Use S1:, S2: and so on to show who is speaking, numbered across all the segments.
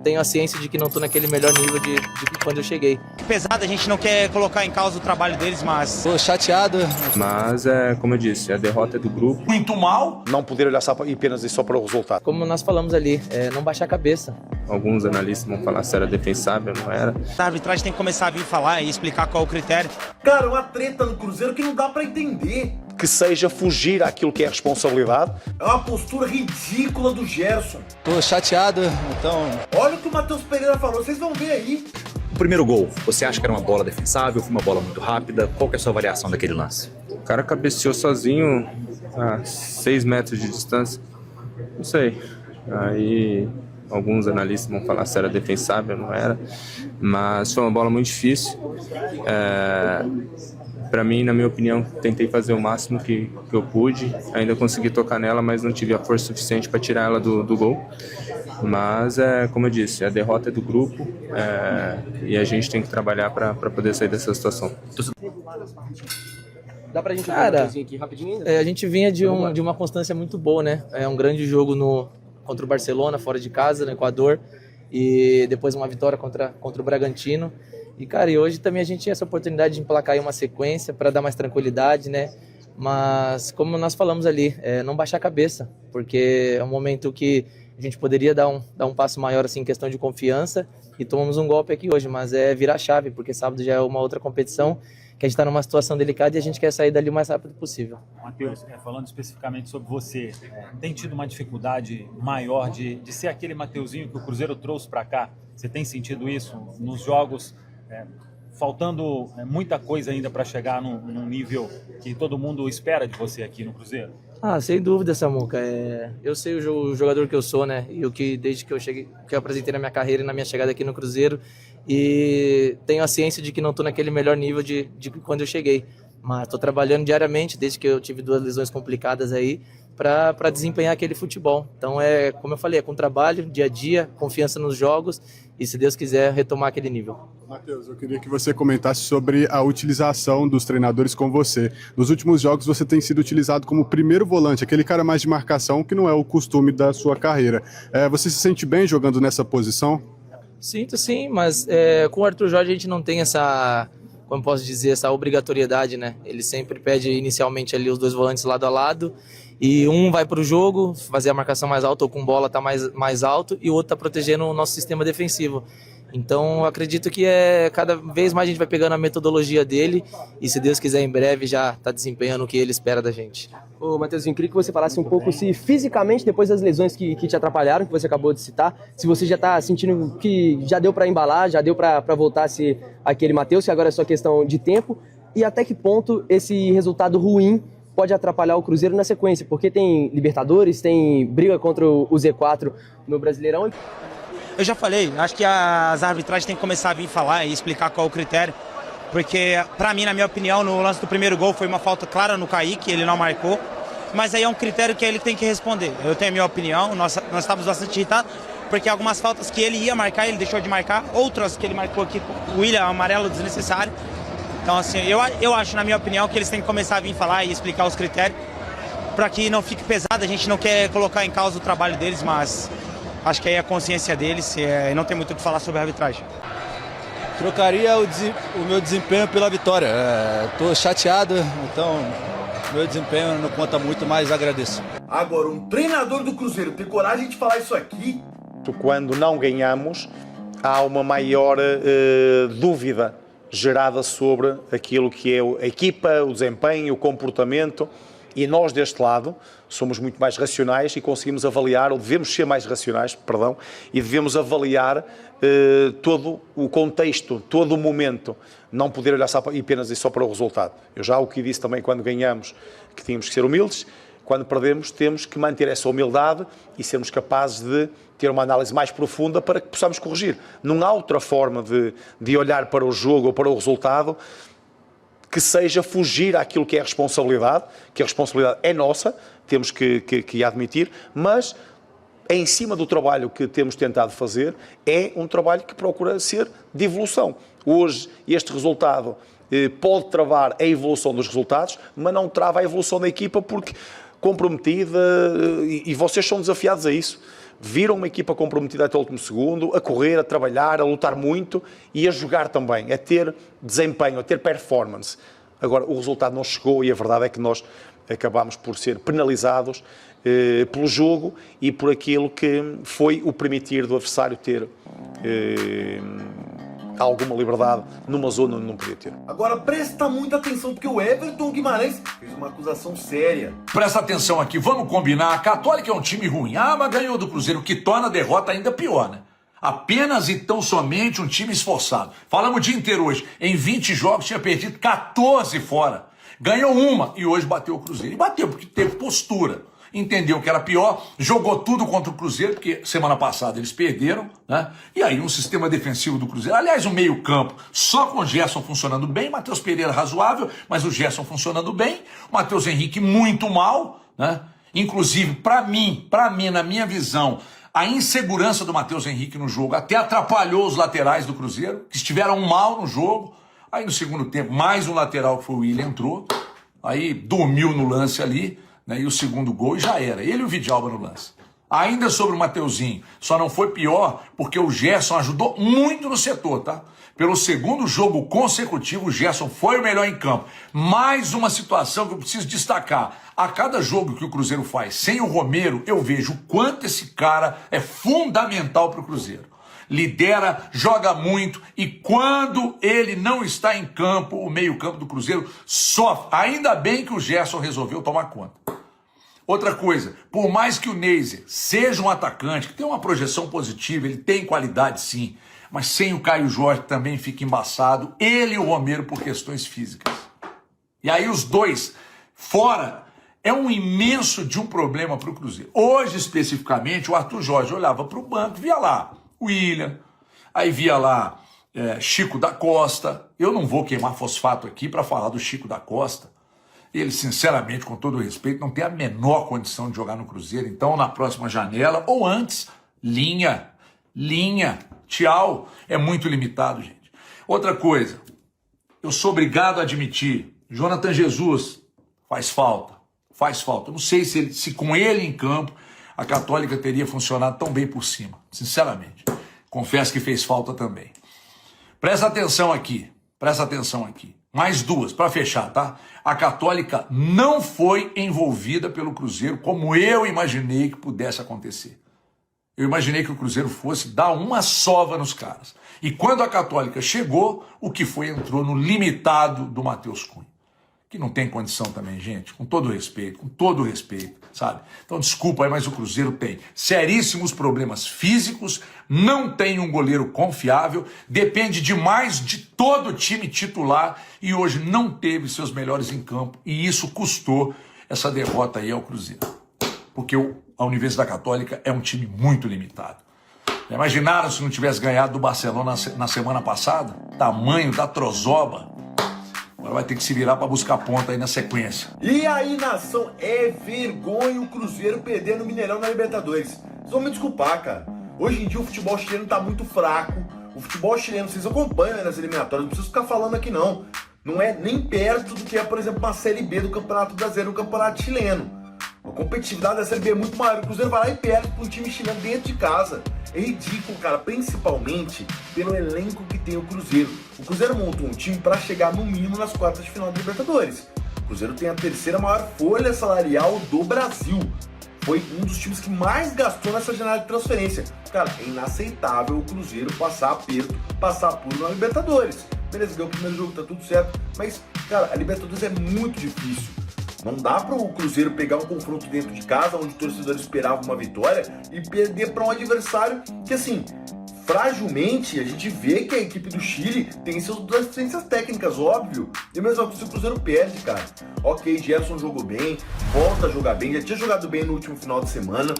S1: Tenho a ciência de que não estou naquele melhor nível de quando eu cheguei.
S2: Pesado, a gente não quer colocar em causa o trabalho deles, mas...
S3: Tô chateado.
S4: Mas, como eu disse, a derrota é do grupo.
S5: Muito mal.
S6: Não poder olhar apenas e só para o resultado.
S1: Como nós falamos ali, não baixar a cabeça.
S4: Alguns analistas vão falar se era defensável, não era.
S2: A arbitragem tem que começar a vir falar e explicar qual é o critério.
S5: Cara, uma treta no Cruzeiro que não dá pra entender.
S6: Que seja fugir àquilo que é responsabilidade.
S5: É uma postura ridícula do Gerson.
S3: Tô chateado, então...
S5: Olha o que o Matheus Pereira falou, vocês vão ver aí.
S7: O primeiro gol, você acha que era uma bola defensável, foi uma bola muito rápida? Qual que é a sua avaliação daquele lance?
S4: O cara cabeceou sozinho a 6 metros de distância. Não sei. Aí alguns analistas vão falar se era defensável, não era. Mas foi uma bola muito difícil. Para mim, na minha opinião, tentei fazer o máximo que eu pude. Ainda consegui tocar nela, mas não tive a força suficiente para tirar ela do gol. Mas, como eu disse, a derrota é do grupo e a gente tem que trabalhar para poder sair dessa situação.
S1: Dá pra gente ver aqui rapidinho ainda? A gente vinha de uma constância muito boa, né? É um grande jogo contra o Barcelona, fora de casa, no Equador. E depois uma vitória contra o Bragantino. E, cara, hoje também a gente tinha essa oportunidade de emplacar aí uma sequência para dar mais tranquilidade, né? Mas, como nós falamos ali, não baixar a cabeça, porque é um momento que a gente poderia dar um passo maior assim, em questão de confiança, e tomamos um golpe aqui hoje, mas é virar a chave, porque sábado já é uma outra competição, que a gente está numa situação delicada e a gente quer sair dali o mais rápido possível.
S8: Matheus, falando especificamente sobre você, tem tido uma dificuldade maior de ser aquele Mateuzinho que o Cruzeiro trouxe para cá? Você tem sentido isso nos jogos, faltando muita coisa ainda para chegar num nível que todo mundo espera de você aqui no Cruzeiro?
S1: Sem dúvida, Samuca. Eu sei o jogador que eu sou, né? E o que desde que eu cheguei, que eu apresentei na minha carreira e na minha chegada aqui no Cruzeiro, e tenho a ciência de que não estou naquele melhor nível de quando eu cheguei. Mas estou trabalhando diariamente, desde que eu tive 2 lesões complicadas aí, para desempenhar aquele futebol. Então, como eu falei, com trabalho, dia a dia, confiança nos jogos e, se Deus quiser, retomar aquele nível.
S9: Matheus, eu queria que você comentasse sobre a utilização dos treinadores com você. Nos últimos jogos você tem sido utilizado como primeiro volante, aquele cara mais de marcação, que não é o costume da sua carreira. Você se sente bem jogando nessa posição?
S1: Sinto sim, mas com o Arthur Jorge a gente não tem essa, como posso dizer, essa obrigatoriedade, né? Ele sempre pede inicialmente ali os 2 volantes lado a lado, e um vai para o jogo, fazer a marcação mais alta ou com bola tá mais alto, e o outro tá protegendo o nosso sistema defensivo. Então, eu acredito que cada vez mais a gente vai pegando a metodologia dele e, se Deus quiser, em breve já está desempenhando o que ele espera da gente.
S10: Ô, Matheusinho, queria que você falasse um pouco se fisicamente, depois das lesões que te atrapalharam, que você acabou de citar, se você já está sentindo que já deu para embalar, já deu para voltar a ser aquele Matheus, que agora é só questão de tempo, e até que ponto esse resultado ruim pode atrapalhar o Cruzeiro na sequência, porque tem Libertadores, tem briga contra o Z4 no Brasileirão.
S2: Eu já falei, acho que as arbitragens têm que começar a vir falar e explicar qual é o critério, porque pra mim, na minha opinião, no lance do primeiro gol foi uma falta clara no Kaique, ele não marcou, mas aí é um critério que ele tem que responder. Eu tenho a minha opinião, nós estávamos bastante irritados, porque algumas faltas que ele ia marcar, ele deixou de marcar, outras que ele marcou aqui, o William, amarelo desnecessário. Então, assim, eu acho, na minha opinião, que eles têm que começar a vir falar e explicar os critérios, para que não fique pesado. A gente não quer colocar em causa o trabalho deles, mas acho que aí é a consciência deles e não tem muito o que falar sobre a arbitragem.
S3: Trocaria o meu desempenho pela vitória. Tô chateado, então meu desempenho não conta muito, mas agradeço.
S5: Agora, um treinador do Cruzeiro ter coragem de falar isso aqui?
S6: Quando não ganhamos, há uma maior dúvida gerada sobre aquilo que é a equipa, o desempenho, o comportamento, e nós deste lado somos muito mais racionais e conseguimos avaliar, ou devemos ser mais racionais, perdão, e devemos avaliar todo o contexto, todo o momento, não poder olhar apenas e só para o resultado. Eu já o que disse também quando ganhamos, que tínhamos que ser humildes, quando perdemos temos que manter essa humildade e sermos capazes de ter uma análise mais profunda para que possamos corrigir. Não há outra forma de olhar para o jogo ou para o resultado que seja fugir àquilo que é a responsabilidade, que a responsabilidade é nossa, temos que admitir, mas em cima do trabalho que temos tentado fazer, é um trabalho que procura ser de evolução. Hoje, este resultado pode travar a evolução dos resultados, mas não trava a evolução da equipa porque comprometida, e vocês são desafiados a isso. viram uma equipa comprometida até o último segundo, a correr, a trabalhar, a lutar muito e a jogar também, a ter desempenho, a ter performance. Agora, o resultado não chegou e a verdade é que nós acabámos por ser penalizados pelo jogo e por aquilo que foi o permitir do adversário ter alguma liberdade numa zona onde não podia ter.
S5: Agora presta muita atenção, porque o Everton Guimarães fez uma acusação séria.
S11: Presta atenção aqui, vamos combinar. A Católica é um time ruim. Mas ganhou do Cruzeiro, o que torna a derrota ainda pior, né? Apenas e tão somente um time esforçado. Falamos o dia inteiro hoje. Em 20 jogos tinha perdido 14 fora. Ganhou uma e hoje bateu o Cruzeiro. E bateu porque teve postura. Entendeu que era pior, jogou tudo contra o Cruzeiro, porque semana passada eles perderam, né? E aí um sistema defensivo do Cruzeiro, aliás, o meio campo, só com o Gerson funcionando bem, Matheus Pereira razoável, mas o Gerson funcionando bem, o Matheus Henrique muito mal, né? Inclusive, para mim, na minha visão, a insegurança do Matheus Henrique no jogo até atrapalhou os laterais do Cruzeiro, que estiveram mal no jogo. Aí no segundo tempo, mais um lateral que foi o Willian entrou, aí dormiu no lance ali, né, e o segundo gol já era. Ele e o Vidalba no lance. Ainda sobre o Mateuzinho, só não foi pior porque o Gerson ajudou muito no setor, tá? Pelo segundo jogo consecutivo, o Gerson foi o melhor em campo. Mais uma situação que eu preciso destacar. A cada jogo que o Cruzeiro faz sem o Romero, eu vejo o quanto esse cara é fundamental para o Cruzeiro. Lidera, joga muito e quando ele não está em campo, o meio-campo do Cruzeiro sofre. Ainda bem que o Gerson resolveu tomar conta. Outra coisa, por mais que o Neiser seja um atacante, que tem uma projeção positiva, ele tem qualidade sim, mas sem o Caio Jorge também fica embaçado, ele e o Romero por questões físicas. E aí os dois fora é um imenso de um problema para o Cruzeiro. Hoje, especificamente, o Arthur Jorge olhava para o banco, via lá Willian, aí via lá Chico da Costa. Eu não vou queimar fosfato aqui para falar do Chico da Costa. Ele, sinceramente, com todo o respeito, não tem a menor condição de jogar no Cruzeiro. Então, na próxima janela, ou antes, linha, tchau. É muito limitado, gente. Outra coisa, eu sou obrigado a admitir, Jonathan Jesus faz falta. Eu não sei se com ele em campo a Católica teria funcionado tão bem por cima, sinceramente. Confesso que fez falta também. Presta atenção aqui. Mais duas, para fechar, tá? A Católica não foi envolvida pelo Cruzeiro como eu imaginei que pudesse acontecer. Eu imaginei que o Cruzeiro fosse dar uma sova nos caras. E quando a Católica chegou, o que foi entrou no limitado do Matheus Cunha. Que não tem condição também, gente, com todo respeito, sabe? Então, desculpa aí, mas o Cruzeiro tem seríssimos problemas físicos, não tem um goleiro confiável, depende demais de todo o time titular e hoje não teve seus melhores em campo e isso custou essa derrota aí ao Cruzeiro. Porque a Universidade Católica é um time muito limitado. Imaginaram se não tivesse ganhado do Barcelona na semana passada? Tamanho da trozoba. Agora vai ter que se virar para buscar ponta aí na sequência.
S5: E aí, nação, é vergonha o Cruzeiro perder no Mineirão na Libertadores. Vocês vão me desculpar, cara. Hoje em dia o futebol chileno tá muito fraco. O futebol chileno, vocês acompanham nas eliminatórias, não preciso ficar falando aqui não. Não é nem perto do que é, por exemplo, uma Série B do Campeonato Brasileiro, no Campeonato Chileno. A competitividade da Série B é muito maior. O Cruzeiro vai lá e perde para um time chileno dentro de casa. É ridículo, cara, principalmente pelo elenco que tem o Cruzeiro. O Cruzeiro montou um time para chegar no mínimo nas quartas de final da Libertadores. O Cruzeiro tem a terceira maior folha salarial do Brasil. Foi um dos times que mais gastou nessa janela de transferência. Cara, é inaceitável o Cruzeiro passar aperto, passar apuro na Libertadores. Beleza, ganhou o primeiro jogo, tá tudo certo. Mas, cara, a Libertadores é muito difícil. Não dá para o Cruzeiro pegar um confronto dentro de casa, onde o torcedor esperava uma vitória, e perder para um adversário que, assim, fragilmente, a gente vê que a equipe do Chile tem suas deficiências técnicas, óbvio. E mesmo assim o Cruzeiro perde, cara. Ok, Gerson jogou bem, volta a jogar bem, já tinha jogado bem no último final de semana.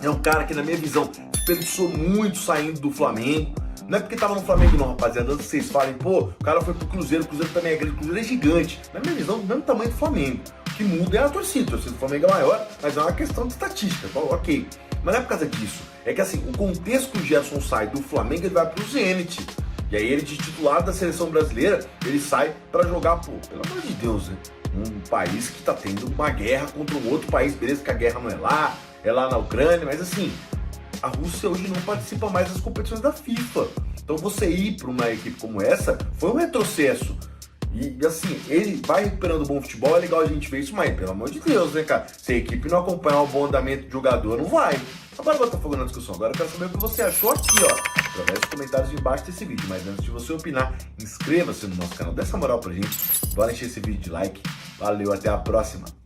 S5: É um cara que, na minha visão, desperdiçou muito saindo do Flamengo. Não é porque tava no Flamengo não, rapaziada, antes vocês falem, pô, o cara foi pro Cruzeiro, o Cruzeiro também é grande, o Cruzeiro é gigante. Na minha visão, do mesmo tamanho do Flamengo. O que muda é a torcida do Flamengo é maior, mas é uma questão de estatística, ok. Mas não é por causa disso, é que assim, o contexto que o Gerson sai do Flamengo, ele vai pro Zenit. E aí ele, de titular da seleção brasileira, ele sai pra jogar, pô, pelo amor de Deus, né? Um país que tá tendo uma guerra contra um outro país, beleza que a guerra não é lá na Ucrânia, mas assim, a Rússia hoje não participa mais das competições da FIFA. Então você ir para uma equipe como essa foi um retrocesso. E assim, ele vai recuperando bom futebol, é legal a gente ver isso, mas pelo amor de Deus, né, cara? Se a equipe não acompanhar o bom andamento de jogador, não vai. Agora eu tô falando na discussão, agora eu quero saber o que você achou aqui, ó, através dos comentários embaixo desse vídeo. Mas antes de você opinar, inscreva-se no nosso canal, dê essa moral pra gente, bora encher esse vídeo de like. Valeu, até a próxima!